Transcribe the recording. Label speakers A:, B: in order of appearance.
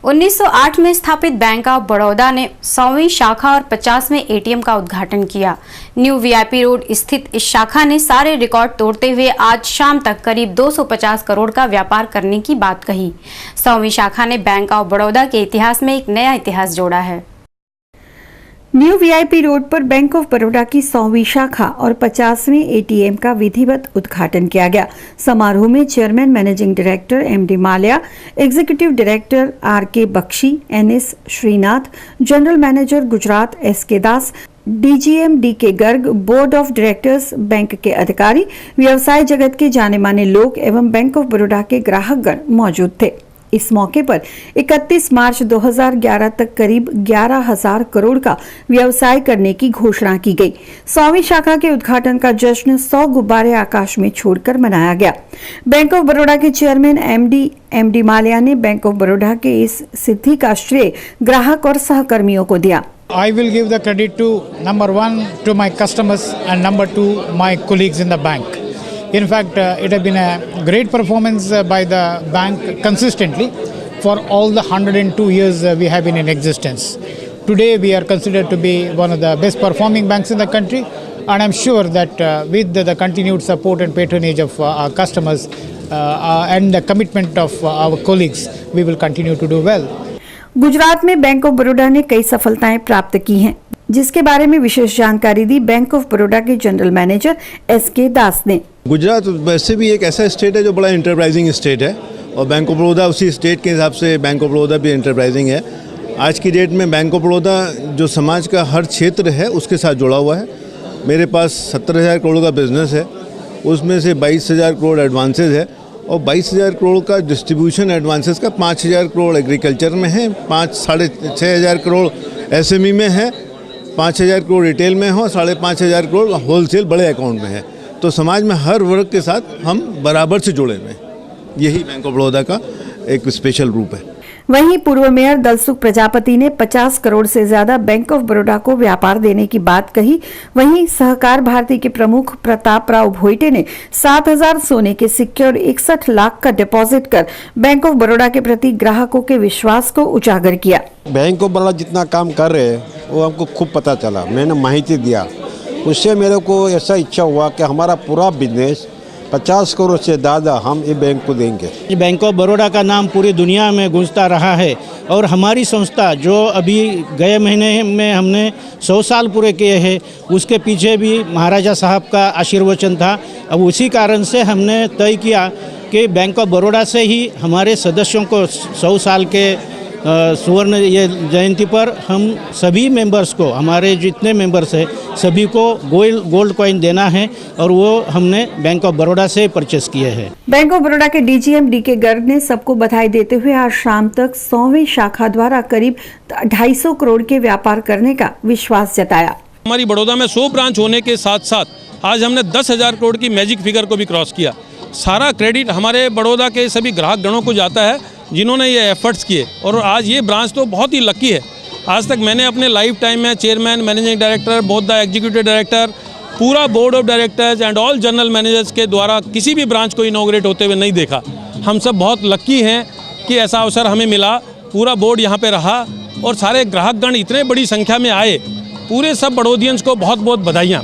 A: 1908 में स्थापित bank of Baroda ने 100वीं शाखा और 50वें एटीएम का उद्घाटन किया। न्यू वीआईपी रोड स्थित इस शाखा ने सारे रिकॉर्ड तोड़ते हुए आज शाम तक करीब 250 करोड़ का व्यापार करने की बात कही। 100वीं शाखा ने बैंक ऑफ बड़ौदा के इतिहास में एक नया इतिहास जोड़ा है।
B: न्यू वीआईपी रोड पर बैंक ऑफ बड़ौदा की 100वीं शाखा और 50वें एटीएम का विधिवत उद्घाटन किया गया। समारोह में chairman managing director MD Mallya, executive director RK Bakshi, NS Srinath, general manager Gujarat SK Das, DGM DK Garg, board of directors, bank के अधिकारी, व्यवसाय जगत के जाने माने लोग एवं बैंक ऑफ बड़ौदा के ग्राहकगण मौजूद थे। इस मौके पर 31 मार्च 2011 तक करीब 11,000 करोड़ का व्यवसाय करने की घोषणा की गई। 100वीं शाखा के उद्घाटन का जश्न 100 गुब्बारे आकाश में छोड़कर मनाया गया। बैंक ऑफ बड़ौदा के चेयरमैन एमडी माल्या ने बैंक ऑफ बड़ौदा के इस सिद्धि का श्रेय ग्राहक और सहकर्मियों को दिया।
C: I will give the credit to number 1 to my customers and number 2 my colleagues in the bank. In fact, it has been a great performance by the bank consistently for all the 102 years we have been in existence. Today we are considered to be one of the best performing banks in the country, and I'm sure that with the continued support and patronage of our customers and the commitment of our colleagues, we will continue to do well.
B: Gujarat में bank of Baroda ने कई सफलताएं प्राप्त की हैं, जिसके बारे में विशेष जानकारी दी बैंक ऑफ बड़ौदा के जनरल मैनेजर एसके दास ने।
D: गुजरात वैसे भी एक ऐसा स्टेट है जो बड़ा इंटरप्राइजिंग स्टेट है, और बैंक ऑफ बड़ौदा उसी स्टेट के हिसाब से बैंक ऑफ बड़ौदा भी इंटरप्राइजिंग है। आज की डेट में बैंक ऑफ बड़ौदा जो समाज का हर क्षेत्र है उसके साथ जुड़ा हुआ है। मेरे पास 17,000 करोड़ का बिजनेस है, उसमें से 22,000 करोड़ एडवांसेज है, और 22,000 करोड़ का डिस्ट्रीब्यूशन एडवांसेस का 5,000 करोड़ एग्रीकल्चर में है, 5,500 करोड़ एसएमई में है, 5,000 करोड़ रिटेल में हो, 5,500 करोड़ होलसेल बड़े अकाउंट में है। तो समाज में हर वर्ग के साथ हम बराबर से जुड़े हुए हैं। यही बैंक ऑफ बड़ौदा का एक स्पेशल रूप है।
B: वहीं पूर्व मेयर दलसुख प्रजापति ने 50 करोड़ से ज्यादा बैंक ऑफ बड़ौदा को व्यापार देने की बात कही। वहीं सहकार भारती के प्रमुख प्रताप राव भोईटे ने 7,000 सोने के सिक्के और 61 लाख का डिपॉजिट कर बैंक ऑफ बड़ौदा के प्रति ग्राहकों के विश्वास को उजागर किया।
E: बैंक ऑफ बड़ौदा जितना काम कर रहे हैं वो हमको खूब पता चला, मैंने माहिती दिया, उससे मेरे को ऐसा इच्छा हुआ कि हमारा पूरा बिजनेस 50 करोड़ से ज़्यादा हम ये बैंक को देंगे।
F: बैंक ऑफ बड़ौदा का नाम पूरी दुनिया में गूंजता रहा है, और हमारी संस्था जो अभी गए महीने में हमने 100 साल पूरे किए हैं, उसके पीछे भी महाराजा साहब का आशीर्वचन था। अब उसी कारण से हमने तय किया कि बैंक ऑफ बड़ौदा से ही हमारे सदस्यों को 100 साल के सुवर्ण ये जयंती पर हम सभी मेंबर्स को, हमारे जितने मेंबर्स हैं सभी को गोल्ड कॉइन देना है, और वो हमने बैंक ऑफ बड़ौदा से परचेस किए हैं।
B: बैंक ऑफ बड़ौदा के डीजीएम डीके गर्ग ने सबको बधाई देते हुए आज शाम तक 100वीं शाखा द्वारा करीब 250 करोड़ के व्यापार करने का विश्वास जताया।
G: हमारी बड़ौदा में 100 ब्रांच होने के साथ साथ आज हमने 10,000 करोड़ की मैजिक फिगर को भी क्रॉस किया। सारा क्रेडिट हमारे बड़ौदा के सभी ग्राहक गणों को जाता है जिन्होंने ये एफर्ट्स किए, और आज ये ब्रांच तो बहुत ही लकी है। आज तक मैंने अपने लाइफ टाइम में chairman, managing director, both the executive director, पूरा board of directors and all general managers के द्वारा किसी भी ब्रांच को इनॉग्रेट होते हुए नहीं देखा। हम सब बहुत लकी हैं कि ऐसा अवसर हमें मिला। पूरा बोर्ड यहाँ पे रहा और सारे ग्राहकगण इतने बड़ी संख्या में आए। पूरे सब बड़ौदियंस को बहुत बहुत बधाइयाँ।